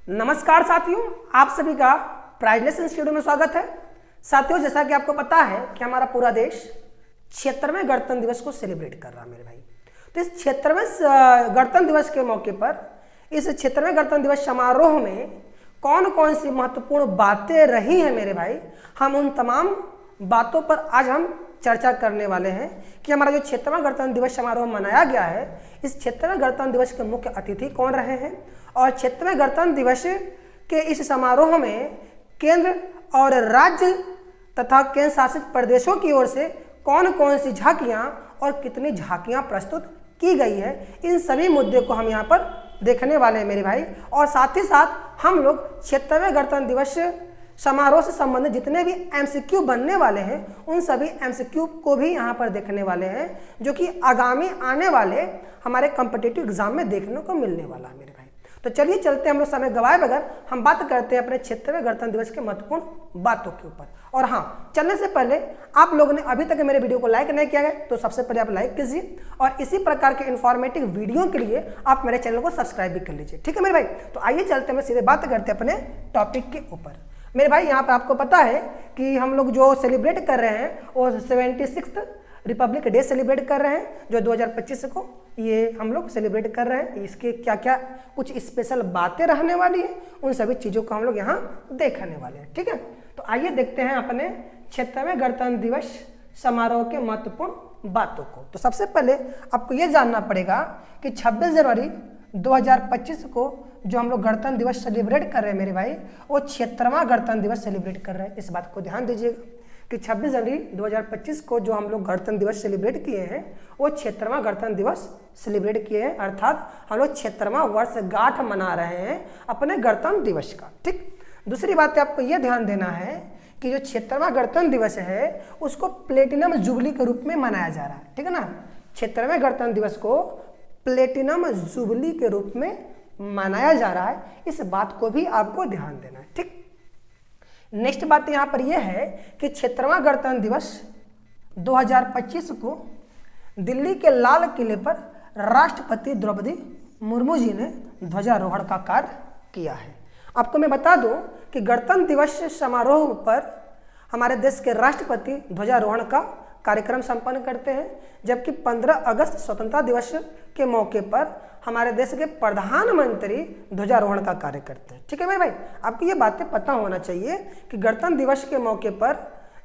नमस्कार साथियों, आप सभी का प्राइजलेस इंस्टीट्यूट में स्वागत है। साथियों, जैसा कि आपको पता है कि हमारा पूरा देश 76वें गणतंत्र दिवस को सेलिब्रेट कर रहा है मेरे भाई। तो इस 76वें गणतंत्र दिवस के मौके पर इस 76वें गणतंत्र दिवस समारोह में कौन कौन सी महत्वपूर्ण बातें रही हैं मेरे भाई, हम उन तमाम बातों पर आज हम चर्चा करने वाले हैं कि हमारा जो 76वां गणतंत्र दिवस समारोह मनाया गया है, इस 76वें गणतंत्र दिवस के मुख्य अतिथि कौन रहे हैं और 76वें गणतंत्र दिवस के इस समारोह में केंद्र और राज्य तथा केंद्र शासित प्रदेशों की ओर से कौन कौन सी झांकियां और कितनी झांकियां प्रस्तुत की गई है, इन सभी मुद्दे को हम यहाँ पर देखने वाले हैं मेरे भाई। और साथ ही साथ हम लोग 76वें गणतंत्र दिवस समारोह से संबंधित जितने भी एमसीक्यू बनने वाले हैं, उन सभी एमसीक्यू को भी यहाँ पर देखने वाले हैं, जो कि आगामी आने वाले हमारे कॉम्पिटिटिव एग्जाम में देखने को मिलने वाला है मेरे भाई। तो चलिए चलते हैं, हम लोग समय गवाए बगैर हम बात करते हैं अपने 76वें गणतंत्र दिवस के महत्वपूर्ण बातों के ऊपर। और हाँ, चलने से पहले आप लोगों ने अभी तक मेरे वीडियो को लाइक नहीं किया है तो सबसे पहले आप लाइक कीजिए और इसी प्रकार के इन्फॉर्मेटिव वीडियो के लिए आप मेरे चैनल को सब्सक्राइब भी कर लीजिए, ठीक है मेरे भाई। तो आइए चलते हैं, सीधे बात करते हैं अपने टॉपिक के ऊपर मेरे भाई। यहाँ पे आपको पता है कि हम लोग जो सेलिब्रेट कर रहे हैं वो 76th रिपब्लिक डे सेलिब्रेट कर रहे हैं, जो 2025 को ये हम लोग सेलिब्रेट कर रहे हैं। इसके क्या क्या कुछ स्पेशल बातें रहने वाली हैं, उन सभी चीज़ों को हम लोग यहाँ देखने वाले हैं, ठीक है। तो आइए देखते हैं अपने 76वें गणतंत्र दिवस समारोह के महत्वपूर्ण बातों को। तो सबसे पहले आपको ये जानना पड़ेगा कि 26 जनवरी 2025 को जो हम लोग गणतंत्र दिवस सेलिब्रेट कर रहे हैं मेरे भाई, वो 76वां गणतंत्र दिवस सेलिब्रेट कर रहे हैं। इस बात को ध्यान दीजिएगा कि 26 जनवरी 2025 को जो हम लोग गणतंत्र दिवस सेलिब्रेट किए हैं, वो 76वां गणतंत्र दिवस सेलिब्रेट किए हैं, अर्थात हम लोग 76वां वर्षगांठ मना रहे हैं अपने गणतंत्र दिवस का, ठीक। दूसरी बात आपको यह ध्यान देना है कि जो 76वां गणतंत्र दिवस है उसको प्लेटिनम जुबली के रूप में मनाया जा रहा है, ठीक है ना। 76वें गणतंत्र दिवस को प्लेटिनम जुबली के रूप में मनाया जा रहा है, इस बात को भी आपको ध्यान देना है, ठीक। नेक्स्ट बात यहाँ पर यह है कि 76वां गणतंत्र दिवस 2025 को दिल्ली के लाल किले पर राष्ट्रपति द्रौपदी मुर्मू जी ने ध्वजारोहण का कार्य किया है। आपको मैं बता दूं कि गणतंत्र दिवस समारोह पर हमारे देश के राष्ट्रपति ध्वजारोहण का कार्यक्रम संपन्न करते हैं, जबकि 15 अगस्त स्वतंत्रता दिवस के मौके पर हमारे देश के प्रधानमंत्री ध्वजारोहण का कार्य करते हैं, ठीक है मेरे भाई। आपको ये बातें पता होना चाहिए कि गणतंत्र दिवस के मौके पर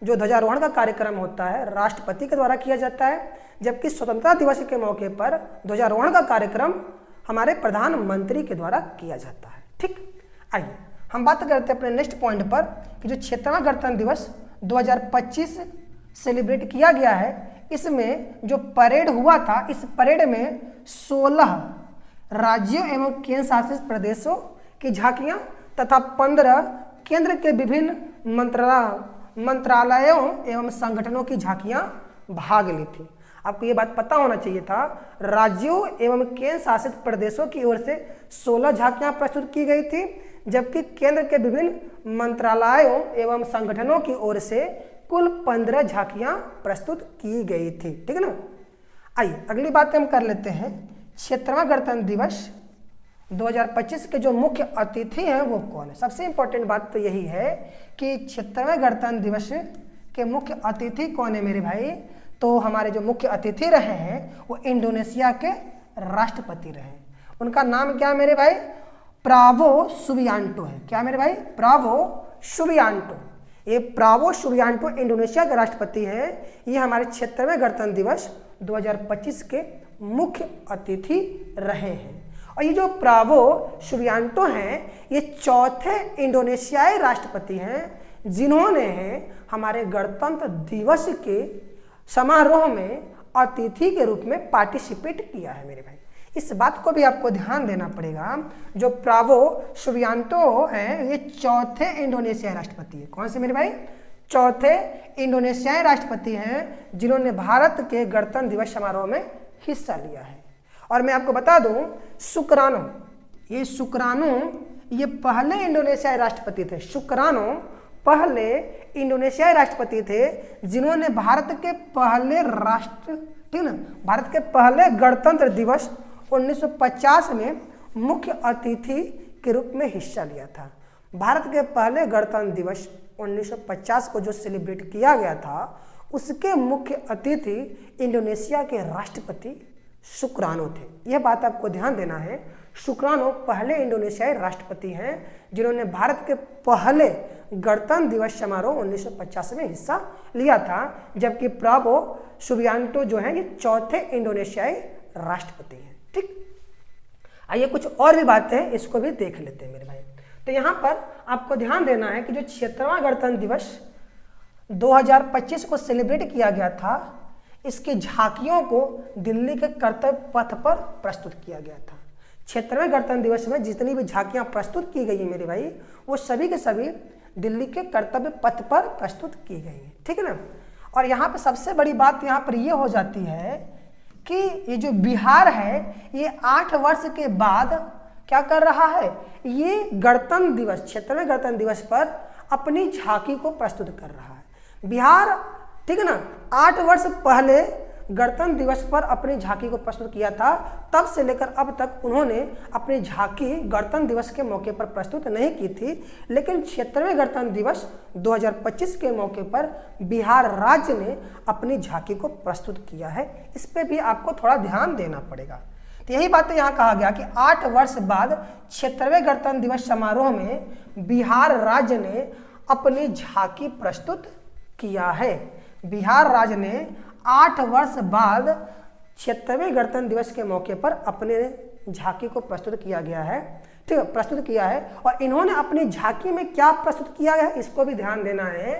जो ध्वजारोहण का कार्यक्रम होता है राष्ट्रपति के द्वारा किया जाता है, जबकि स्वतंत्रता दिवस के मौके पर ध्वजारोहण का कार्यक्रम हमारे प्रधानमंत्री के द्वारा किया जाता है, ठीक। आइए हम बात करते हैं अपने नेक्स्ट पॉइंट पर कि जो 76वां गणतंत्र दिवस 2025 सेलिब्रेट किया गया है, इसमें जो परेड हुआ था, इस परेड में 16 राज्यों एवं केंद्र शासित प्रदेशों की झांकियां तथा 15 केंद्र के विभिन्न मंत्रालयों एवं संगठनों की झांकियां भाग ली थी। आपको ये बात पता होना चाहिए था, राज्यों एवं केंद्र शासित प्रदेशों की ओर से 16 झांकियां प्रस्तुत की गई थी, जबकि केंद्र के विभिन्न मंत्रालयों एवं संगठनों की ओर से कुल 15 झांकियां प्रस्तुत की गई थी, ठीक है ना। आइए अगली बात हम कर लेते हैं। 76वां गणतंत्र दिवस 2025 के जो मुख्य अतिथि हैं वो कौन है। सबसे इंपॉर्टेंट बात तो यही है कि 76वें गणतंत्र दिवस के मुख्य अतिथि कौन है मेरे भाई। तो हमारे जो मुख्य अतिथि रहे हैं वो इंडोनेशिया के राष्ट्रपति रहे। उनका नाम क्या है मेरे भाई, प्रावो सुबियांटो है। क्या मेरे भाई, प्रावो सुबियांटो। ये प्रावो सुबियांटो इंडोनेशिया के राष्ट्रपति हैं। ये हमारे 76वें गणतंत्र दिवस 2025 के मुख्य अतिथि रहे हैं। और ये जो प्रावो सुबियांटो हैं, ये चौथे इंडोनेशियाई राष्ट्रपति हैं जिन्होंने हमारे गणतंत्र दिवस के समारोह में अतिथि के रूप में पार्टिसिपेट किया है मेरे भाई। इस बात को भी आपको ध्यान देना पड़ेगा। जो प्रावो सुबियांटो हैं, ये चौथे इंडोनेशियाई राष्ट्रपति है। कौन से मेरे भाई, चौथे इंडोनेशियाई राष्ट्रपति हैं जिन्होंने भारत के गणतंत्र दिवस समारोह में हिस्सा लिया है। और मैं आपको बता दूं, सुकरानो ये पहले इंडोनेशियाई राष्ट्रपति थे। सुकरानो पहले इंडोनेशियाई राष्ट्रपति थे जिन्होंने भारत के पहले ठीक ना, भारत के पहले गणतंत्र दिवस 1950 में मुख्य अतिथि के रूप में हिस्सा लिया था। भारत के पहले गणतंत्र दिवस 1950 को जो सेलिब्रेट किया गया था उसके मुख्य अतिथि इंडोनेशिया के राष्ट्रपति सुकरानो थे। यह बात आपको ध्यान देना है, सुकरानो पहले इंडोनेशियाई राष्ट्रपति हैं जिन्होंने भारत के पहले गणतंत्र दिवस समारोह 1950 में हिस्सा लिया था, जबकि प्राबो सुबियांतो जो है ये चौथे इंडोनेशियाई राष्ट्रपति हैं। ठीक, आइए कुछ और भी बातें हैं इसको भी देख लेते हैं मेरे भाई। तो यहाँ पर आपको ध्यान देना है कि जो 76वां गणतंत्र दिवस 2025 को सेलिब्रेट किया गया था, इसकी झांकियों को दिल्ली के कर्तव्य पथ पर प्रस्तुत किया गया था। 76वें गणतंत्र दिवस में जितनी भी झांकियां प्रस्तुत की गई है मेरे भाई, वो सभी के सभी दिल्ली के कर्तव्य पथ पर प्रस्तुत की गई है। ठीक है ना। और यहाँ पे सबसे बड़ी बात यहाँ पर यह हो जाती है कि ये जो बिहार है ये 8 वर्ष के बाद क्या कर रहा है, ये गणतंत्र दिवस 76वें गणतंत्र दिवस पर अपनी झांकी को प्रस्तुत कर रहा है। बिहार, ठीक है ना, 8 वर्ष पहले गणतंत्र दिवस पर अपनी झांकी को प्रस्तुत किया था, तब से लेकर अब तक उन्होंने अपनी झांकी गणतंत्र दिवस के मौके पर प्रस्तुत नहीं की थी। लेकिन 76वें गणतंत्र दिवस 2025 के मौके पर बिहार राज्य ने अपनी झांकी को प्रस्तुत किया है। इस पर भी आपको थोड़ा ध्यान देना पड़ेगा। तो यही बात यहाँ कहा गया कि 8 वर्ष बाद 76वें गणतंत्र दिवस समारोह में बिहार राज्य ने अपनी झांकी प्रस्तुत किया है। बिहार राज्य ने 8 वर्ष बाद 76वें गणतंत्र दिवस के मौके पर अपने झांकी को प्रस्तुत किया गया है। ठीक है, प्रस्तुत किया है। और इन्होंने अपनी झांकी में क्या प्रस्तुत किया है इसको भी ध्यान देना है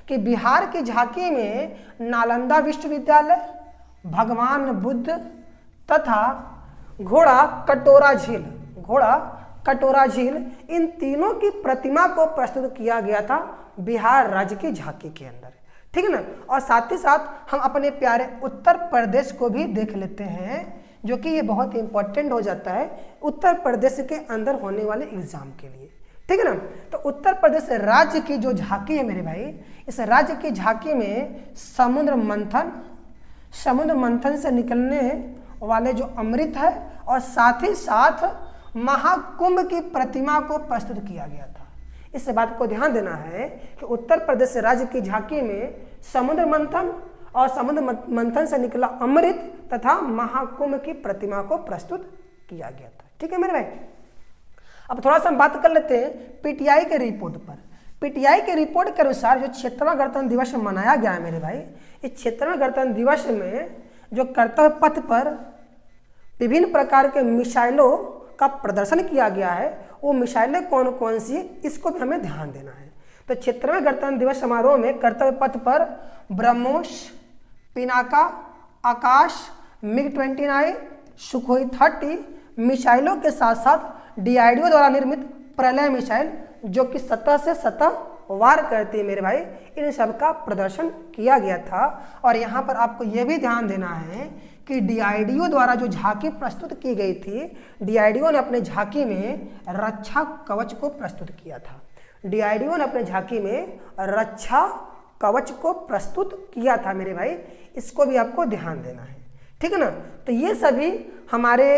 कि बिहार की झांकी में नालंदा विश्वविद्यालय, भगवान बुद्ध तथा घोड़ा कटोरा झील इन तीनों की प्रतिमा को प्रस्तुत किया गया था बिहार राज्य की झांकी के अंदर। ठीक है ना। और साथ ही साथ हम अपने प्यारे उत्तर प्रदेश को भी देख लेते हैं, जो कि ये बहुत इंपॉर्टेंट हो जाता है उत्तर प्रदेश के अंदर होने वाले एग्जाम के लिए। ठीक है ना। तो उत्तर प्रदेश राज्य की जो झांकी है मेरे भाई, इस राज्य की झांकी में समुद्र मंथन से निकलने वाले जो अमृत है और साथ ही साथ महाकुंभ की प्रतिमा को प्रस्तुत किया गया था। इस बात को ध्यान देना है कि उत्तर प्रदेश राज्य की झांकी में समुद्र मंथन और समुद्र मंथन से निकला अमृत तथा महाकुंभ की प्रतिमा को प्रस्तुत किया गया था। ठीक है मेरे भाई। अब थोड़ा सा हम बात कर लेते हैं पीटीआई के रिपोर्ट पर। पीटीआई के रिपोर्ट के अनुसार जो 76वां गणतंत्र दिवस मनाया गया है मेरे भाई, इस 76वें गणतंत्र दिवस में जो कर्तव्य पथ पर विभिन्न प्रकार के मिसाइलों का प्रदर्शन किया गया है, वो मिसाइलें कौन कौन सी इसको भी हमें ध्यान देना है। तो 76वें गणतंत्र दिवस समारोह में कर्तव्य पथ पर ब्रह्मोस, पिनाका, आकाश, MiG-29, सुखोई 30 मिसाइलों के साथ साथ DRDO द्वारा निर्मित प्रलय मिसाइल जो कि सतह से सतह वार करती है मेरे भाई, इन सब का प्रदर्शन किया गया था। और यहाँ पर आपको यह भी ध्यान देना है कि DRDO द्वारा जो झांकी प्रस्तुत की गई थी, DRDO ने अपने झांकी में रक्षा कवच को प्रस्तुत किया था। DRDO ने अपने झांकी में रक्षा कवच को प्रस्तुत किया था मेरे भाई, इसको भी आपको ध्यान देना है। ठीक है ना। तो ये सभी हमारे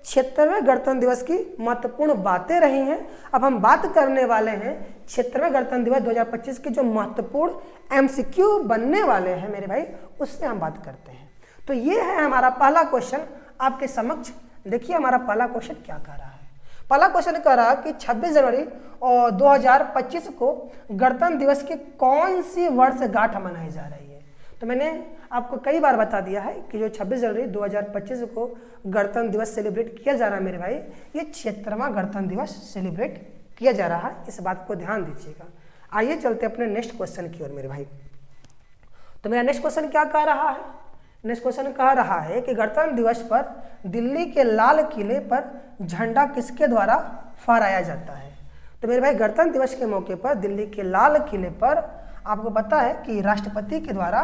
76वें गणतंत्र दिवस की महत्वपूर्ण बातें रही हैं। अब हम बात करने वाले हैं 76वें गणतंत्र दिवस 2025 के जो महत्वपूर्ण MCQ बनने वाले हैं मेरे भाई, उस पर हम बात करते हैं। तो ये है हमारा पहला क्वेश्चन आपके समक्ष। देखिए हमारा पहला क्वेश्चन क्या कह रहा है। पहला क्वेश्चन कह रहा है कि 26 जनवरी और 2025 को गणतंत्र दिवस की कौन सी वर्षगांठ मनाई जा रही है। तो मैंने आपको कई बार बता दिया है कि जो 26 जनवरी 2025 को गणतंत्र दिवस सेलिब्रेट किया जा रहा है मेरे भाई, ये 76वां गणतंत्र दिवस सेलिब्रेट किया जा रहा है। इस बात को ध्यान दीजिएगा। आइए चलते अपने नेक्स्ट क्वेश्चन की ओर मेरे भाई। तो मेरा नेक्स्ट क्वेश्चन क्या कह रहा है। नेक्स्ट क्वेश्चन कह रहा है कि गणतंत्र दिवस पर दिल्ली के लाल किले पर झंडा किसके द्वारा फहराया जाता है। तो मेरे भाई गणतंत्र दिवस के मौके पर दिल्ली के लाल किले पर आपको पता है कि राष्ट्रपति के द्वारा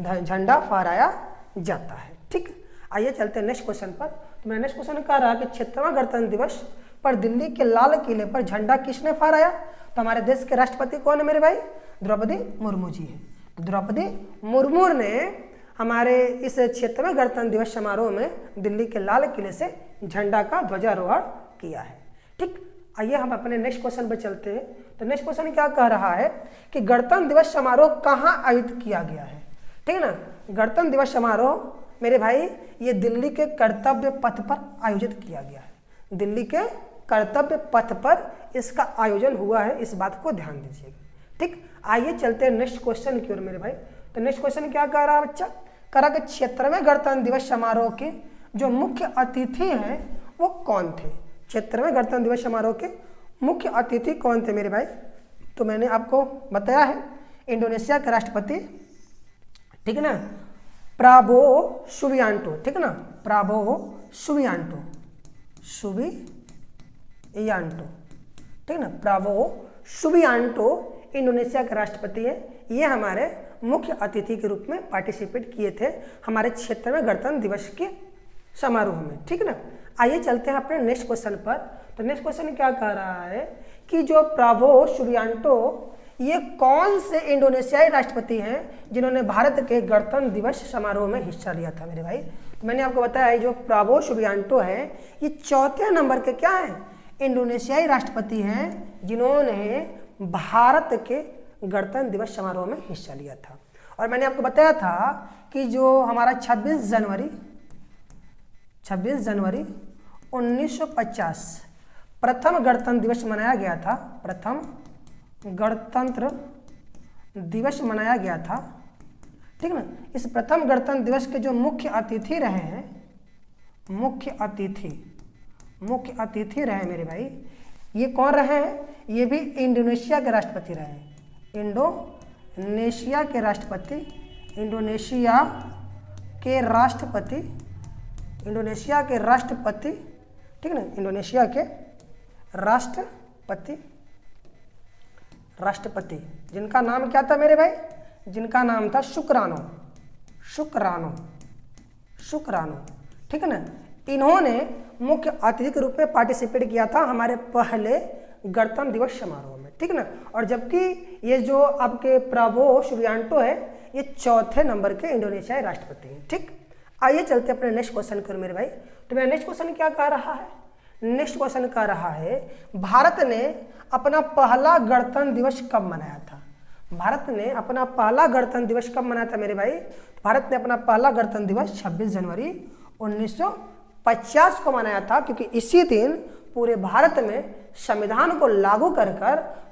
झंडा फहराया जाता है। ठीक, आइए चलते हैं नेक्स्ट क्वेश्चन पर। तो मेरा नेक्स्ट क्वेश्चन कह रहा है कि 76वां गणतंत्र दिवस पर दिल्ली के लाल किले पर झंडा किसने फहराया। तो हमारे देश के राष्ट्रपति कौन है मेरे भाई, द्रौपदी मुर्मू जी है। तो द्रौपदी मुर्मू ने हमारे इस 76वें गणतंत्र दिवस समारोह में दिल्ली के लाल किले से झंडा का ध्वजारोहण किया है। ठीक, आइए हम अपने नेक्स्ट क्वेश्चन पे चलते हैं। तो नेक्स्ट क्वेश्चन क्या कह रहा है कि गणतंत्र दिवस समारोह कहाँ आयोजित किया गया है, ठीक है ना। गणतंत्र दिवस समारोह मेरे भाई ये दिल्ली के कर्तव्य पथ पर आयोजित किया गया है। दिल्ली के कर्तव्य पथ पर इसका आयोजन हुआ है, इस बात को ध्यान दीजिएगा, ठीक। आइए चलते हैं नेक्स्ट क्वेश्चन की ओर मेरे भाई। तो नेक्स्ट क्वेश्चन क्या कह रहा है बच्चा, कह रहा कि 76वें गणतंत्र दिवस समारोह के जो मुख्य अतिथि हैं वो कौन थे। 76वें गणतंत्र दिवस समारोह के मुख्य अतिथि कौन थे मेरे भाई। तो मैंने आपको बताया है इंडोनेशिया के राष्ट्रपति, ठीक है ना, प्राबोवो सुबियांटो, ठीक है ना, प्राबोवो सुबियांटो, ठीक है ना, प्राबोवो सुबियांटो इंडोनेशिया के राष्ट्रपति हैं। ये हमारे मुख्य अतिथि के रूप में पार्टिसिपेट किए थे हमारे 76वें गणतंत्र दिवस के समारोह में, ठीक है ना। आइए चलते हैं अपने नेक्स्ट क्वेश्चन पर। तो नेक्स्ट क्वेश्चन क्या कह रहा है कि जो प्राबोवो सुबियांटो ये कौन से इंडोनेशियाई राष्ट्रपति हैं जिन्होंने भारत के गणतंत्र दिवस समारोह में हिस्सा लिया था मेरे भाई। तो मैंने आपको बताया जो प्राबोवो सुबियांटो है ये चौथे नंबर के क्या है, इंडोनेशियाई राष्ट्रपति हैं जिन्होंने भारत के गणतंत्र दिवस समारोह में हिस्सा लिया था। और मैंने आपको बताया था कि जो हमारा 26 जनवरी 1950 प्रथम गणतंत्र दिवस मनाया गया था, प्रथम गणतंत्र दिवस मनाया गया था, ठीक ना। इस प्रथम गणतंत्र दिवस के जो मुख्य अतिथि रहे हैं, मुख्य अतिथि रहे मेरे भाई, ये कौन रहे हैं, ये भी इंडोनेशिया के राष्ट्रपति रहे हैं, इंडोनेशिया के राष्ट्रपति, ठीक ना, इंडोनेशिया के राष्ट्रपति जिनका नाम क्या था मेरे भाई, जिनका नाम था शुक्रानो, ठीक है ना। इन्होंने मुख्य अतिथि के रूप में पार्टिसिपेट किया था हमारे पहले गणतंत्र दिवस समारोह में, ठीक ना। और जबकि ये जो आपके प्राबोवो सुबियांटो है ये चौथे नंबर के इंडोनेशियाई राष्ट्रपति हैं, ठीक। आइए चलते अपने नेक्स्ट क्वेश्चन पर मेरे भाई। तो मेरा नेक्स्ट क्वेश्चन क्या कह रहा है, नेक्स्ट क्वेश्चन कह रहा है भारत ने अपना पहला गणतंत्र दिवस कब मनाया था। भारत ने अपना पहला गणतंत्र दिवस कब मनाया था मेरे भाई। भारत ने अपना पहला गणतंत्र दिवस 26 जनवरी 1950 को मनाया था, क्योंकि इसी दिन पूरे भारत में संविधान को लागू कर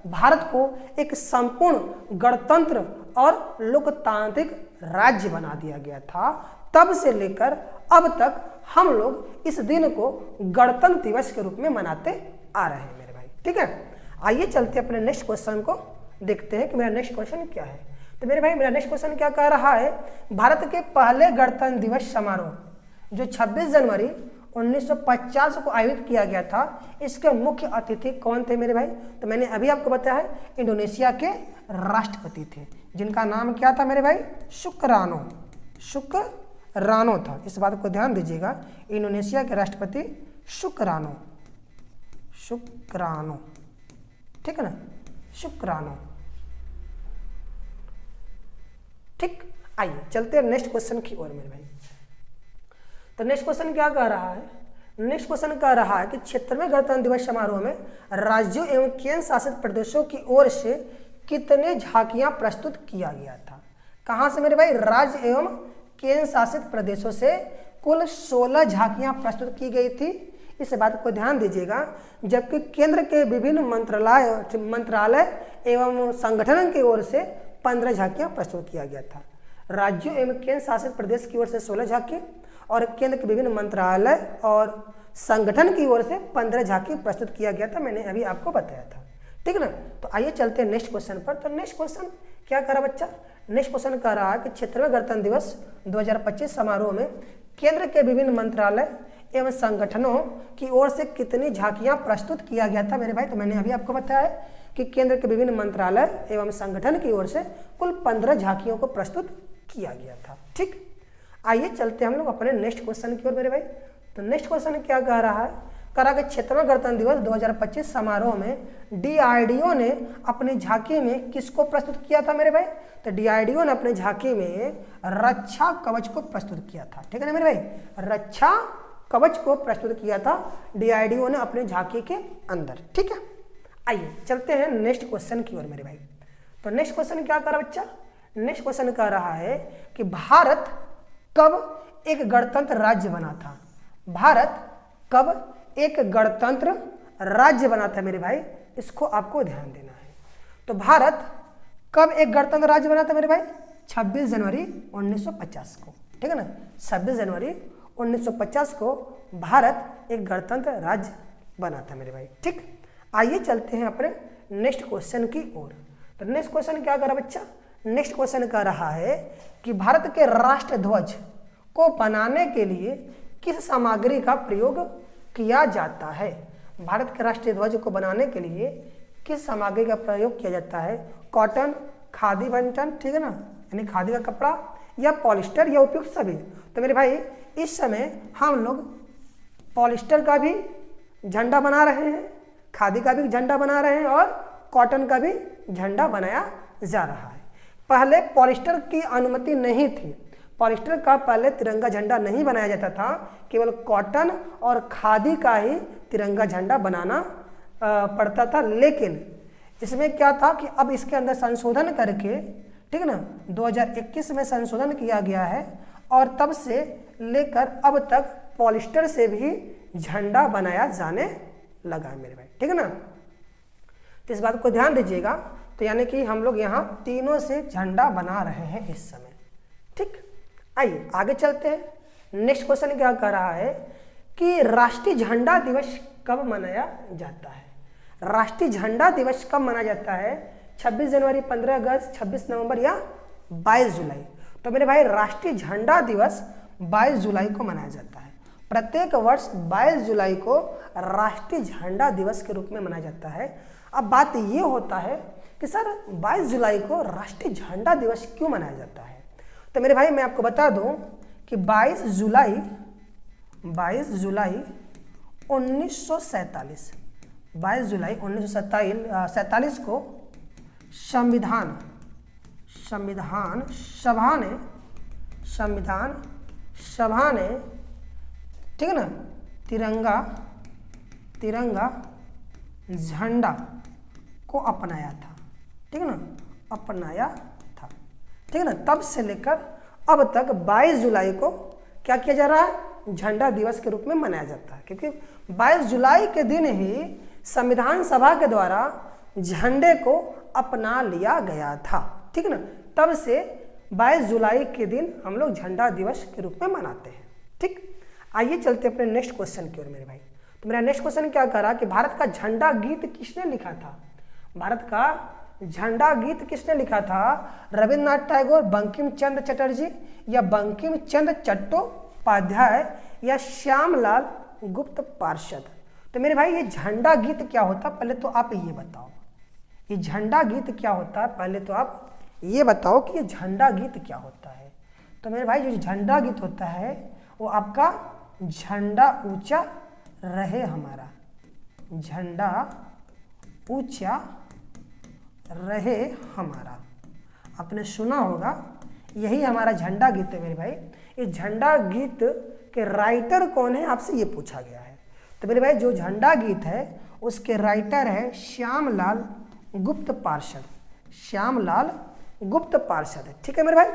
भारत को एक संपूर्ण गणतंत्र और लोकतांत्रिक राज्य बना दिया गया था। तब से लेकर अब तक हम लोग इस दिन को गणतंत्र दिवस के रूप में मनाते आ रहे हैं मेरे भाई, ठीक है। आइए चलते अपने नेक्स्ट क्वेश्चन को देखते हैं कि मेरा नेक्स्ट क्वेश्चन क्या है। तो मेरे भाई मेरा नेक्स्ट क्वेश्चन क्या कह रहा है, भारत के पहले गणतंत्र दिवस समारोह जो 26 जनवरी 1950 को आयोजित किया गया था, इसके मुख्य अतिथि कौन थे मेरे भाई। तो मैंने अभी आपको बताया है इंडोनेशिया के राष्ट्रपति थे, जिनका नाम क्या था मेरे भाई, शुक्रानो था। इस बात को ध्यान दीजिएगा, इंडोनेशिया के राष्ट्रपति शुक्रानो, ठीक है ना, शुक्रानो, ठीक। आइए चलते हैं नेक्स्ट क्वेश्चन की ओर मेरे भाई। तो नेक्स्ट क्वेश्चन क्या कह रहा है, नेक्स्ट क्वेश्चन कह रहा है कि 76वें गणतंत्र दिवस समारोह में राज्यों एवं केंद्र शासित प्रदेशों की ओर से कितने झांकियां प्रस्तुत किया गया था। कहां से मेरे भाई, राज्य एवं केंद्र शासित प्रदेशों से कुल 16 झांकियां प्रस्तुत की गई थी। इस बात को ध्यान दीजिएगा, जबकि केंद्र के विभिन्न मंत्रालय एवं संगठन की ओर से 15 झांकियां प्रस्तुत किया गया था। राज्यों एवं केंद्र शासित प्रदेश की ओर से 16 झांकी और केंद्र के विभिन्न मंत्रालय और संगठन की ओर से 15 झांकी प्रस्तुत किया गया था, मैंने अभी आपको बताया था, ठीक है ना। तो आइए चलते हैं नेक्स्ट क्वेश्चन पर। तो नेक्स्ट क्वेश्चन क्या कर रहा बच्चा, नेक्स्ट क्वेश्चन कह रहा है कि 76वें गणतंत्र दिवस 2025 समारोह में केंद्र के विभिन्न मंत्रालय एवं संगठनों की ओर से कितनी झांकियां प्रस्तुत किया गया था मेरे भाई। तो मैंने अभी आपको बताया है कि केंद्र के विभिन्न मंत्रालय एवं संगठन की ओर से कुल 15 झांकियों को प्रस्तुत किया गया था, ठीक। आइए चलते हम लोग अपने नेक्स्ट क्वेश्चन की ओर मेरे भाई। तो नेक्स्ट क्वेश्चन क्या कह रहा है, कह रहा कि 76वां गणतंत्र दिवस 2025 समारोह में DRDO ने अपनी झांकी में किसको प्रस्तुत किया था मेरे भाई। तो DRDO ने अपने झांकी में रक्षा कवच को प्रस्तुत किया था, ठीक है ना मेरे भाई, रक्षा कवच को प्रस्तुत किया था डीआरडीओ ने अपने झांकी के अंदर। ठीक है, आइए चलते हैं नेक्स्ट क्वेश्चन की ओर मेरे भाई। तो नेक्स्ट क्वेश्चन क्या कर रहा बच्चा, नेक्स्ट क्वेश्चन कह रहा है कि भारत कब एक गणतंत्र राज्य बना था। भारत कब एक गणतंत्र राज्य बना था मेरे भाई, इसको आपको ध्यान देना है। तो भारत कब एक गणतंत्र राज्य बना था मेरे भाई, 26 जनवरी 1950 को। ठीक है ना, 26 जनवरी 1950 को भारत एक गणतंत्र राज्य बना था मेरे भाई। ठीक, आइए चलते हैं अपने नेक्स्ट क्वेश्चन की ओर। तो नेक्स्ट क्वेश्चन क्या कर रहा बच्चा, नेक्स्ट क्वेश्चन कह रहा है कि भारत के राष्ट्र ध्वज को बनाने के लिए किस सामग्री का प्रयोग किया जाता है। भारत के राष्ट्रीय ध्वज को बनाने के लिए किस सामग्री का प्रयोग किया जाता है, कॉटन, खादी बंटन, ठीक है ना, यानी खादी का कपड़ा, या पॉलिस्टर, या उपयुक्त सभी। तो मेरे भाई इस समय हम लोग पॉलिस्टर का भी झंडा बना रहे हैं, खादी का भी झंडा बना रहे हैं और कॉटन का भी झंडा बनाया जा रहा है। पहले पॉलिस्टर की अनुमति नहीं थी, पॉलिस्टर का पहले तिरंगा झंडा नहीं बनाया जाता था, केवल कॉटन और खादी का ही तिरंगा झंडा बनाना पड़ता था। लेकिन इसमें क्या था कि अब इसके अंदर संशोधन करके, ठीक है ना, 2021 में संशोधन किया गया है और तब से लेकर अब तक पॉलिस्टर से भी झंडा बनाया जाने लगा है मेरे भाई। ठीक है ना, तो इस बात को ध्यान दीजिएगा। तो यानी कि हम लोग यहाँ तीनों से झंडा बना रहे हैं इस समय। ठीक, आइए आगे चलते हैं। नेक्स्ट क्वेश्चन क्या कह रहा है कि राष्ट्रीय झंडा दिवस कब मनाया जाता है। राष्ट्रीय झंडा दिवस कब मनाया जाता है, 26 जनवरी, 15 अगस्त, 26 नवंबर या 22 जुलाई। तो मेरे भाई राष्ट्रीय झंडा दिवस 22 जुलाई को मनाया जाता है। प्रत्येक वर्ष 22 जुलाई को राष्ट्रीय झंडा दिवस के रूप में मनाया जाता है। अब बात ये होता है कि सर 22 जुलाई को राष्ट्रीय झंडा दिवस क्यों मनाया जाता है। तो मेरे भाई मैं आपको बता दूं कि 22 जुलाई 1947 1947 को संविधान सभा ने ठीक है ना तिरंगा झंडा को अपनाया था। ठीक है ना, अपनाया था। ठीक है ना, तब से लेकर अब तक 22 जुलाई को क्या किया जा रहा है, झंडा दिवस के रूप में मनाया जाता है, क्योंकि 22 जुलाई के दिन ही संविधान सभा के द्वारा झंडे को अपना लिया गया था। ठीक है ना, तब से 22 जुलाई के दिन हम लोग झंडा दिवस के रूप में मनाते हैं। ठीक, आइए चलते अपने नेक्स्ट क्वेश्चन की ओर मेरे भाई। तो मेरा नेक्स्ट क्वेश्चन क्या करा कि भारत का झंडा गीत किसने लिखा था। भारत का झंडा गीत किसने लिखा था, रविन्द्रनाथ टैगोर, बंकिम चंद्र चटर्जी, या बंकिम चंद्र चट्टोपाध्याय, या श्यामलाल गुप्त पार्षद। तो मेरे भाई ये झंडा गीत क्या होता, पहले तो आप ये बताओ, ये झंडा गीत क्या होता है, पहले तो आप ये बताओ कि ये झंडा गीत क्या होता है। तो मेरे भाई जो झंडा गीत होता है वो आपका झंडा ऊंचा रहे हमारा, झंडा ऊंचा रहे हमारा, आपने सुना होगा, यही हमारा झंडा गीत है मेरे भाई। ये झंडा गीत के राइटर कौन है आपसे ये पूछा गया है। तो मेरे भाई जो झंडा गीत है उसके राइटर है श्यामलाल गुप्त पार्षद, श्यामलाल गुप्त पार्षद है। ठीक है मेरे भाई,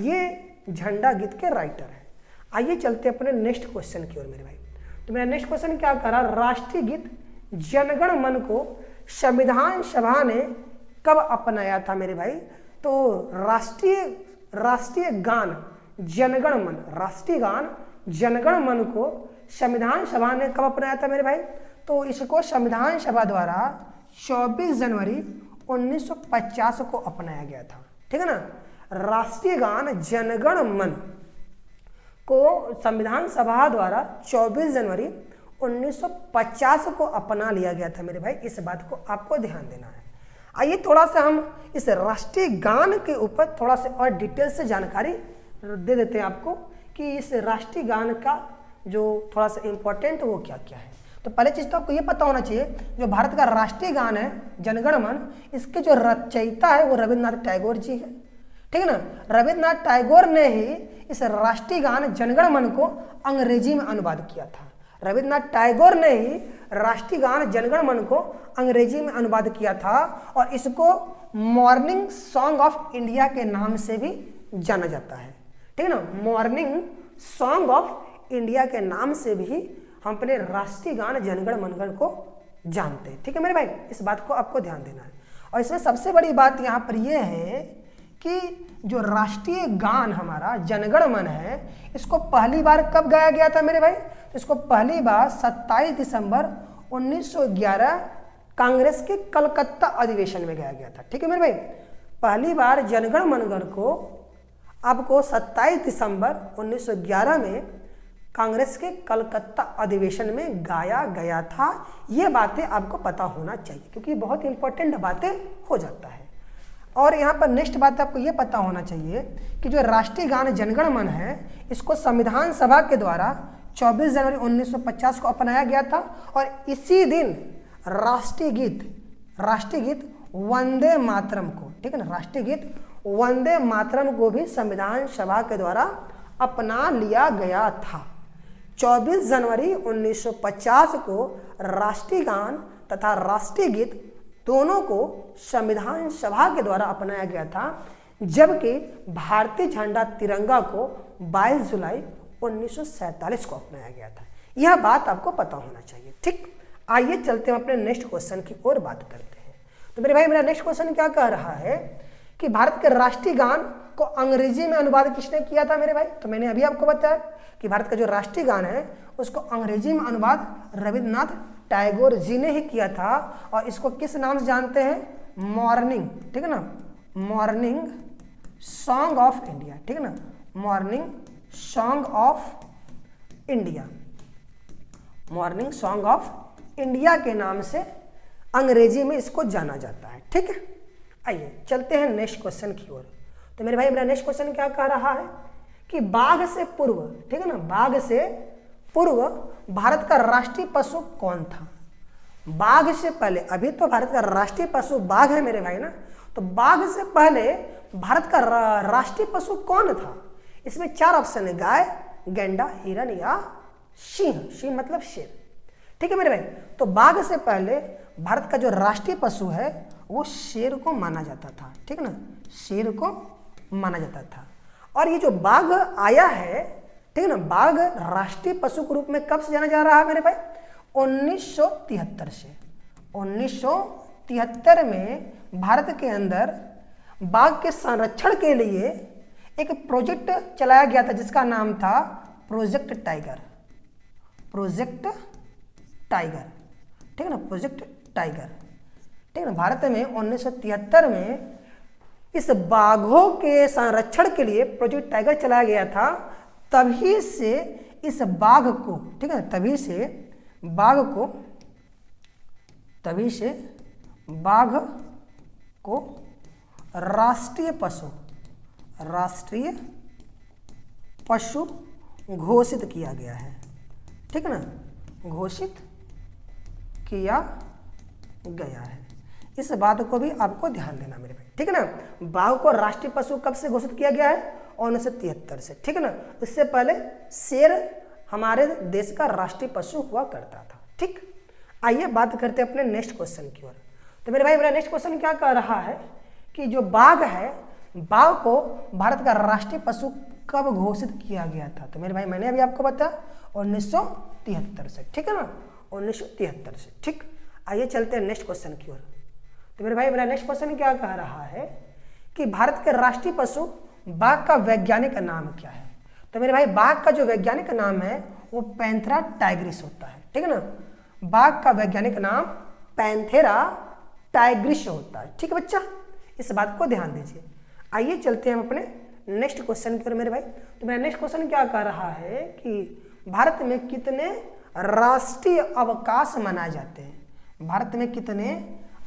ये झंडा गीत के राइटर है। आइए चलते अपने नेक्स्ट क्वेश्चन की ओर मेरे भाई। तो मेरा नेक्स्ट क्वेश्चन क्या करा, राष्ट्रीय गीत जनगण मन को संविधान सभा ने कब अपनाया था मेरे भाई। तो राष्ट्रीय गान जनगण मन, राष्ट्रीय गान जनगण मन को संविधान सभा ने कब अपनाया था मेरे भाई। तो इसको संविधान सभा द्वारा 24 जनवरी 1950 को अपनाया गया था। ठीक है ना, राष्ट्रीय गान जनगण मन को संविधान सभा द्वारा 24 जनवरी 1950 को अपना लिया गया था मेरे भाई। इस बात को आपको ध्यान देना है। आइए थोड़ा सा हम इस राष्ट्रीय गान के ऊपर थोड़ा सा और डिटेल से जानकारी दे देते हैं आपको कि इस राष्ट्रीय गान का जो थोड़ा सा इम्पोर्टेंट वो क्या क्या है। तो पहले चीज़ तो आपको ये पता होना चाहिए, जो भारत का राष्ट्रीय गान है जनगण मन, इसके जो रचयिता है वो रविन्द्रनाथ टैगोर जी हैं। ठीक है ना। रविन्द्रनाथ टैगोर ने ही इस राष्ट्रीय गान जनगण मन को अंग्रेजी में अनुवाद किया था। रविन्द्रनाथ टैगोर ने ही राष्ट्रीय गान जनगण मन को अंग्रेजी में अनुवाद किया था और इसको मॉर्निंग सॉन्ग ऑफ इंडिया के नाम से भी जाना जाता है। ठीक है ना, मॉर्निंग सॉन्ग ऑफ इंडिया के नाम से भी हम अपने राष्ट्रीय गान जनगण मनगण को जानते हैं। ठीक है मेरे भाई, इस बात को आपको ध्यान देना है। और इसमें सबसे बड़ी बात यहाँ पर यह है कि जो राष्ट्रीय गान हमारा जनगण मन है, इसको पहली बार कब गाया गया था मेरे भाई? तो इसको पहली बार 27 दिसंबर 1911 कांग्रेस के कलकत्ता अधिवेशन में गाया गया था। ठीक है मेरे भाई, पहली बार जनगण मनगण को आपको 27 दिसंबर 1911 में कांग्रेस के कलकत्ता अधिवेशन में गाया गया था। ये बातें आपको पता होना चाहिए क्योंकि बहुत इंपॉर्टेंट बातें हो जाता है। और यहाँ पर नेक्स्ट बात आपको ये पता होना चाहिए कि जो राष्ट्रीय गान जनगण मन है, इसको संविधान सभा के द्वारा 24 जनवरी 1950 को अपनाया गया था और इसी दिन राष्ट्रीय गीत वंदे मातरम को, ठीक है ना, राष्ट्रीय गीत वंदे मातरम को भी संविधान सभा के द्वारा अपना लिया गया था। 24 जनवरी 1950 को राष्ट्रीय गान तथा राष्ट्रीय गीत दोनों को संविधान सभा के द्वारा अपनाया गया था, जबकि भारतीय झंडा तिरंगा को 22 जुलाई 1947 को अपनाया गया था। यह बात आपको पता होना चाहिए। ठीक, आइए चलते हैं अपने नेक्स्ट क्वेश्चन की ओर बात करते हैं। तो मेरे भाई, मेरा नेक्स्ट क्वेश्चन क्या कह रहा है कि भारत के राष्ट्रीय गान को अंग्रेजी में अनुवाद किसने किया था मेरे भाई? तो मैंने अभी आपको बताया कि भारत का जो राष्ट्रीय गान है उसको अंग्रेजी में अनुवाद रविन्द्रनाथ टैगोर जी ने ही किया था और इसको किस नाम से जानते हैं? मॉर्निंग, ठीक है ना, मॉर्निंग सॉन्ग ऑफ इंडिया। ठीक है ना, morning song of India, morning song of India के नाम से अंग्रेजी में इसको जाना जाता है। ठीक है, आइए चलते हैं नेक्स्ट क्वेश्चन की ओर। तो मेरे भाई, मेरा नेक्स्ट क्वेश्चन क्या कह रहा है कि बाघ से पूर्व, ठीक है ना, बाघ से पूर्व भारत का राष्ट्रीय पशु कौन था? बाघ से पहले, अभी तो भारत का राष्ट्रीय पशु बाघ है मेरे भाई ना, तो बाघ से पहले भारत का राष्ट्रीय पशु कौन था? इसमें 4 ऑप्शन है, गाय, गैंडा, हिरन या सिंह। सिंह मतलब शेर। ठीक है मेरे भाई, तो बाघ से पहले भारत का जो राष्ट्रीय पशु है वो शेर को माना जाता था। ठीक है ना, शेर को माना जाता था। और ये जो बाघ आया है, ठीक है ना, बाघ राष्ट्रीय पशु के रूप में कब से जाना जा रहा है मेरे भाई? 1973 से। 1973 में भारत के अंदर बाघ के संरक्षण के लिए एक प्रोजेक्ट चलाया गया था जिसका नाम था प्रोजेक्ट टाइगर। प्रोजेक्ट टाइगर, ठीक है ना, प्रोजेक्ट टाइगर। ठीक है ना, भारत में 1973 में इस बाघों के संरक्षण के लिए प्रोजेक्ट टाइगर चलाया गया था। तभी से इस बाघ को, ठीक है, तभी से बाघ को राष्ट्रीय पशु घोषित किया गया है। ठीक है ना, घोषित किया गया है। इस बात को भी आपको ध्यान देना मेरे भाई। ठीक है ना, बाघ को राष्ट्रीय पशु कब से घोषित किया गया है? 1973 से। ठीक है ना, इससे पहले शेर हमारे देश का राष्ट्रीय पशु हुआ करता था। ठीक, आइए बात करते हैं अपने नेक्स्ट क्वेश्चन की ओर। तो मेरे भाई, मेरा नेक्स्ट क्वेश्चन क्या कह रहा है कि जो बाघ है, बाघ को भारत का राष्ट्रीय पशु कब घोषित किया गया था? तो मेरे भाई, मैंने अभी आपको बताया 1973 से। ठीक है ना, 1973 से। ठीक, आइए चलते हैं नेक्स्ट क्वेश्चन की ओर। तो मेरे भाई, मेरा नेक्स्ट क्वेश्चन क्या कह रहा है कि भारत के राष्ट्रीय पशु बाघ का वैज्ञानिक नाम क्या है? तो मेरे भाई, बाघ का जो वैज्ञानिक नाम है वो पैंथेरा टाइग्रिस होता है। ठीक है ना, बाघ का वैज्ञानिक नाम पैंथेरा टाइग्रिस होता है। ठीक है बच्चा, इस बात को ध्यान दीजिए। आइए चलते हैं हम अपने नेक्स्ट क्वेश्चन की ओर मेरे भाई। तो मेरा नेक्स्ट क्वेश्चन क्या कह रहा है कि भारत में कितने राष्ट्रीय अवकाश मनाए जाते हैं? भारत में कितने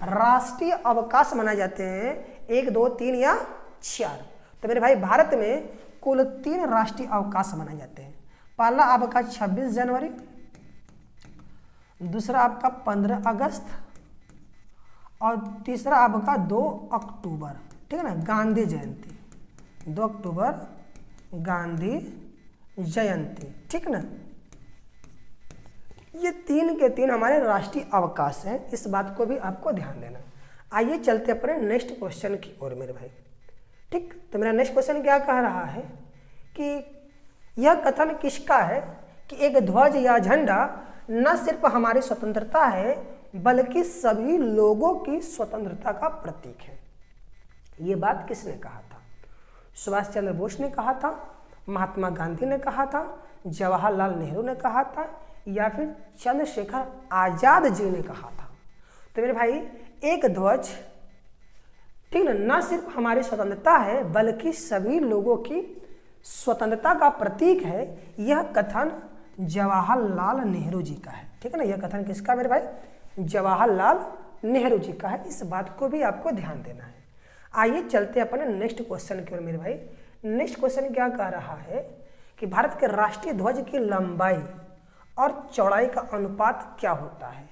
राष्ट्रीय अवकाश मनाए जाते हैं? 1, 2, 3 या 4? तो मेरे भाई, भारत में कुल 3 राष्ट्रीय अवकाश मनाए जाते हैं। पहला आपका 26 जनवरी, दूसरा आपका 15 अगस्त और तीसरा आपका 2 अक्टूबर। ठीक है ना, गांधी जयंती। 2 अक्टूबर गांधी जयंती, ठीक ना। ये 3 के 3 हमारे राष्ट्रीय अवकाश हैं, इस बात को भी आपको ध्यान देना। आइए चलते अपने नेक्स्ट क्वेश्चन की ओर मेरे भाई, ठीक। तो मेरा नेक्स्ट क्वेश्चन क्या कह रहा है कि यह कथन किसका है कि एक ध्वज या झंडा न सिर्फ हमारी स्वतंत्रता है बल्कि सभी लोगों की स्वतंत्रता का प्रतीक है। ये बात किसने कहा था? सुभाष चंद्र बोस ने कहा था, महात्मा गांधी ने कहा था, जवाहरलाल नेहरू ने कहा था, या फिर चंद्रशेखर आजाद जी ने कहा था? तो मेरे भाई एक ध्वज, ठीक ना, न सिर्फ हमारी स्वतंत्रता है बल्कि सभी लोगों की स्वतंत्रता का प्रतीक है, यह कथन जवाहरलाल नेहरू जी का है, ठीक है ना। यह कथन किसका मेरे भाई? जवाहरलाल नेहरू जी का है, इस बात को भी आपको ध्यान देना है। आइए चलते अपने नेक्स्ट क्वेश्चन की ओर मेरे भाई। नेक्स्ट क्वेश्चन क्या कह रहा है कि भारत के राष्ट्रीय ध्वज की लंबाई और चौड़ाई का अनुपात क्या होता है?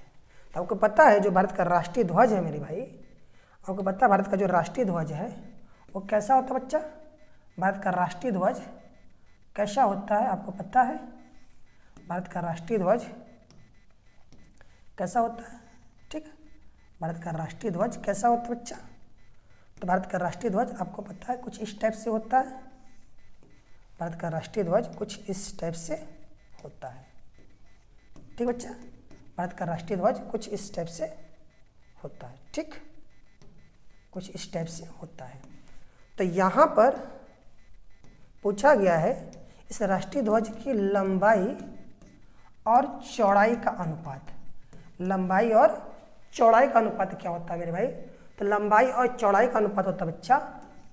तो आपको पता है जो भारत का राष्ट्रीय ध्वज है मेरे भाई, आपको पता है भारत का जो राष्ट्रीय ध्वज है वो कैसा होता है बच्चा? भारत का राष्ट्रीय ध्वज कैसा होता है आपको पता है? भारत का राष्ट्रीय ध्वज कैसा होता है? ठीक, भारत का राष्ट्रीय ध्वज कैसा होता है बच्चा? तो भारत का राष्ट्रीय ध्वज आपको पता है कुछ इस टाइप से होता है। भारत का राष्ट्रीय ध्वज कुछ इस टाइप से होता है, ठीक बच्चा। भारत का राष्ट्रीय ध्वज कुछ इस टाइप से होता है, ठीक, कुछ इस टाइप से होता है। तो यहाँ पर पूछा गया है इस राष्ट्रीय ध्वज की लंबाई और चौड़ाई का अनुपात। लंबाई और चौड़ाई का अनुपात क्या होता है मेरे भाई? तो लंबाई और चौड़ाई का अनुपात होता है बच्चा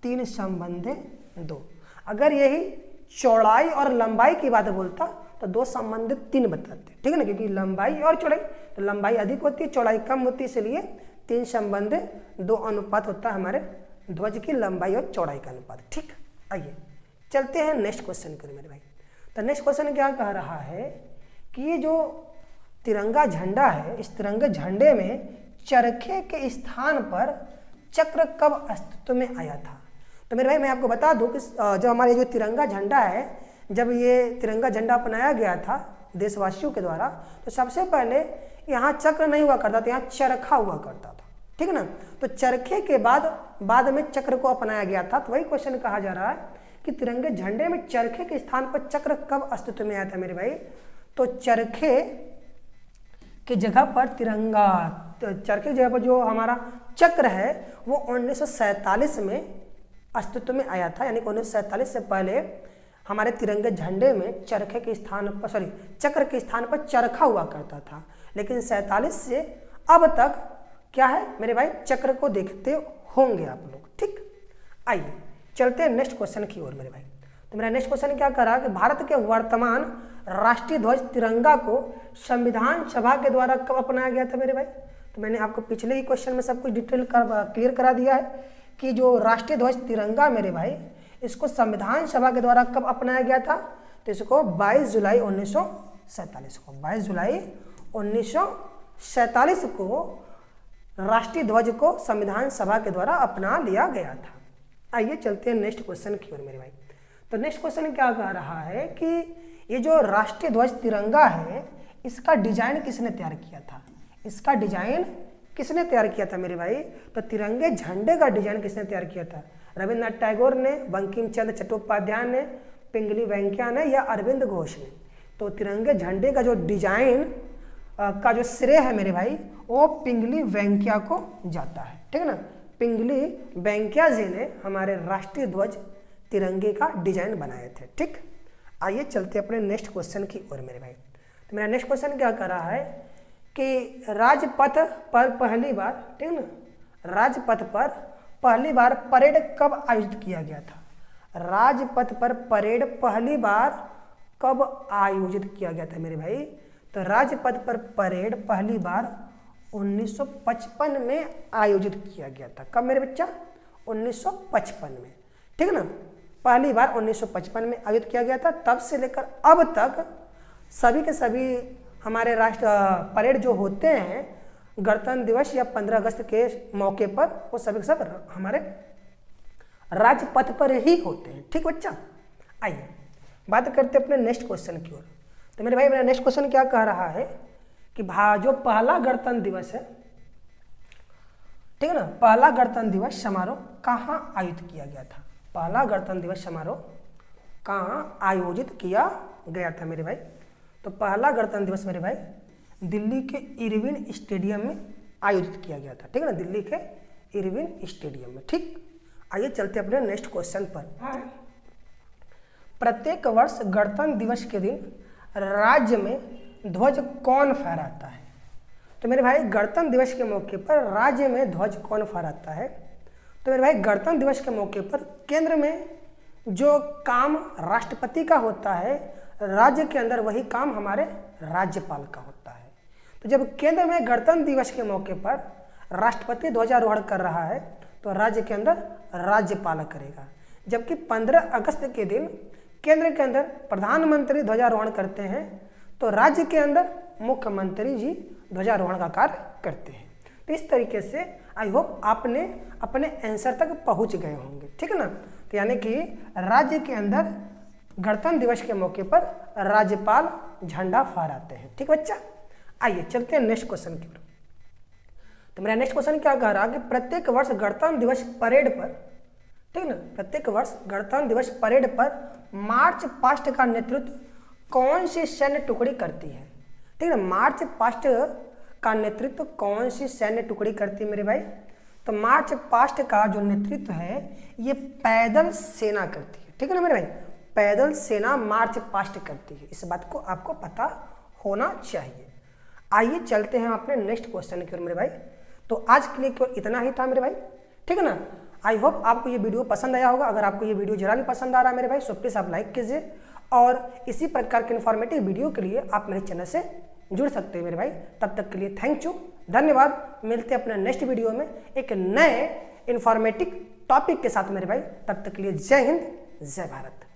3:2। अगर यही चौड़ाई और लंबाई की बात बोलता तो 2:3 बताते, ठीक है ना, क्योंकि लंबाई और चौड़ाई, तो लंबाई अधिक होती है चौड़ाई कम होती है, इसलिए 3:2 अनुपात होता है हमारे ध्वज की लंबाई और चौड़ाई का अनुपात, ठीक। आइए चलते हैं नेक्स्ट क्वेश्चन करें मेरे भाई। तो नेक्स्ट क्वेश्चन क्या कह रहा है कि ये जो तिरंगा झंडा है, इस तिरंगे झंडे में चरखे के स्थान पर चक्र कब अस्तित्व में आया था? तो मेरे भाई मैं आपको बता दूं कि जब हमारे जो तिरंगा झंडा है, जब ये तिरंगा झंडा अपनाया गया था देशवासियों के द्वारा, तो सबसे पहले यहाँ चक्र नहीं हुआ करता था, यहाँ चरखा हुआ करता था, ठीक है ना। तो चरखे के बाद में चक्र को अपनाया गया था। तो वही क्वेश्चन कहा जा रहा है कि तिरंगे झंडे में चरखे के स्थान पर चक्र कब अस्तित्व में आया था मेरे भाई? तो चरखे की जगह पर चरखे की जगह पर जो हमारा चक्र है वो 1947 में अस्तित्व में आया था, यानी कि 1947 से पहले हमारे तिरंगे झंडे में चरखे के स्थान पर चक्र के स्थान पर चरखा हुआ करता था। लेकिन 47 से अब तक क्या है मेरे भाई? चक्र को देखते होंगे आप लोग, ठीक। आइए चलते हैं नेक्स्ट क्वेश्चन की ओर मेरे भाई। तो मेरा नेक्स्ट क्वेश्चन क्या कर रहा है कि भारत के वर्तमान राष्ट्रीय ध्वज तिरंगा को संविधान सभा के द्वारा कब अपनाया गया था मेरे भाई? तो मैंने आपको पिछले ही क्वेश्चन में सब कुछ डिटेल क्लियर करा दिया है कि जो राष्ट्रीय ध्वज तिरंगा मेरे भाई, इसको संविधान सभा के द्वारा कब अपनाया गया था? तो इसको 22 जुलाई 1947 को 22 जुलाई 1947 को राष्ट्रीय ध्वज को संविधान सभा के द्वारा अपना लिया गया था। आइए चलते हैं नेक्स्ट क्वेश्चन की ओर मेरे भाई। तो नेक्स्ट क्वेश्चन क्या कह रहा है कि ये जो राष्ट्रीय ध्वज तिरंगा है, इसका डिजाइन किसने तैयार किया था? इसका डिजाइन किसने तैयार किया था मेरे भाई? तो तिरंगे झंडे का डिजाइन किसने तैयार किया था? रविन्द्रनाथ टैगोर ने, बंकिम चंद्र चट्टोपाध्याय ने, पिंगली वेंकैया ने, या अरविंद घोष ने? तो तिरंगे झंडे का जो डिजाइन का जो श्रेय है मेरे भाई, वो पिंगली वेंकैया को जाता है, ठीक है ना। पिंगली वेंकैया जी ने हमारे राष्ट्रीय ध्वज तिरंगे का डिजाइन बनाए थे, ठीक। आइए चलते अपने नेक्स्ट क्वेश्चन की ओर मेरे भाई। तो मेरा नेक्स्ट क्वेश्चन क्या कर रहा है कि राजपथ पर पहली बार, ठीक ना, राजपथ पर पहली बार परेड कब आयोजित किया गया था? राजपथ पर परेड पहली बार कब आयोजित किया गया था मेरे भाई? तो राजपथ पर परेड पहली बार 1955 में आयोजित किया गया था। कब मेरे बच्चा? 1955 में, ठीक ना। पहली बार 1955 में आयोजित किया गया था। तब से लेकर अब तक सभी के सभी हमारे राष्ट्र परेड जो होते हैं गणतंत्र दिवस या 15 अगस्त के मौके पर, वो सभी सब हमारे राजपथ पर ही होते हैं। ठीक बच्चा, आइए बात करते हैं अपने नेक्स्ट क्वेश्चन की ओर। तो मेरे भाई मेरा नेक्स्ट क्वेश्चन क्या कह रहा है कि जो पहला गणतंत्र दिवस है, ठीक है ना, पहला गणतंत्र दिवस समारोह कहाँ आयोजित किया गया था? पहला गणतंत्र दिवस समारोह कहाँ आयोजित किया गया था मेरे भाई? तो पहला गणतंत्र दिवस मेरे भाई दिल्ली के इरविन स्टेडियम में आयोजित किया गया था। ठीक है ना, दिल्ली के इरविन स्टेडियम में। ठीक, आइए चलते अपने नेक्स्ट क्वेश्चन पर। प्रत्येक वर्ष गणतंत्र दिवस के दिन राज्य में ध्वज कौन फहराता है? तो मेरे भाई गणतंत्र दिवस के मौके पर राज्य में ध्वज कौन फहराता है? तो मेरे भाई गणतंत्र दिवस के मौके पर केंद्र में जो काम राष्ट्रपति का होता है, राज्य के अंदर वही काम हमारे राज्यपाल का होता है। तो जब केंद्र में गणतंत्र दिवस के मौके पर राष्ट्रपति ध्वजारोहण कर रहा है तो राज्य के अंदर राज्यपाल करेगा, जबकि 15 अगस्त के दिन केंद्र के अंदर प्रधानमंत्री ध्वजारोहण करते हैं तो राज्य के अंदर मुख्यमंत्री जी ध्वजारोहण का कार्य करते हैं। तो इस तरीके से आई होप आपने अपने आंसर तक पहुंच गए होंगे। ठीक है ना, तो यानी कि राज्य के अंदर गणतंत्र दिवस के मौके पर राज्यपाल झंडा फहराते हैं। ठीक बच्चा, आइए चलते हैं नेक्स्ट क्वेश्चन की ओर। तो मेरा नेक्स्ट क्वेश्चन क्या कह रहा है कि प्रत्येक वर्ष गणतंत्र दिवस परेड पर, ठीक है ना, प्रत्येक वर्ष गणतंत्र दिवस परेड पर मार्च पास्ट का नेतृत्व कौन सी सैन्य टुकड़ी करती है? ठीक है ना, मार्च पास्ट का नेतृत्व कौन सी सैन्य टुकड़ी करती है मेरे भाई? तो मार्च पास्ट का जो नेतृत्व है ये पैदल सेना करती है। ठीक है ना मेरे भाई, पैदल सेना मार्च पास्ट करती है, इस बात को आपको पता होना चाहिए। आइए चलते हैं अपने नेक्स्ट क्वेश्चन की ओर मेरे भाई। तो आज के लिए केवल इतना ही था मेरे भाई। ठीक है ना, आई होप आपको ये वीडियो पसंद आया होगा। अगर आपको ये वीडियो जरा भी पसंद आ रहा है मेरे भाई, सो प्लीज़ आप लाइक कीजिए और इसी प्रकार के इन्फॉर्मेटिव वीडियो के लिए आप मेरे चैनल से जुड़ सकते हैं मेरे भाई। तब तक के लिए थैंक यू, धन्यवाद। मिलते हैं अपने नेक्स्ट वीडियो में एक नए इन्फॉर्मेटिव टॉपिक के साथ मेरे भाई। तब तक के लिए जय हिंद, जय भारत।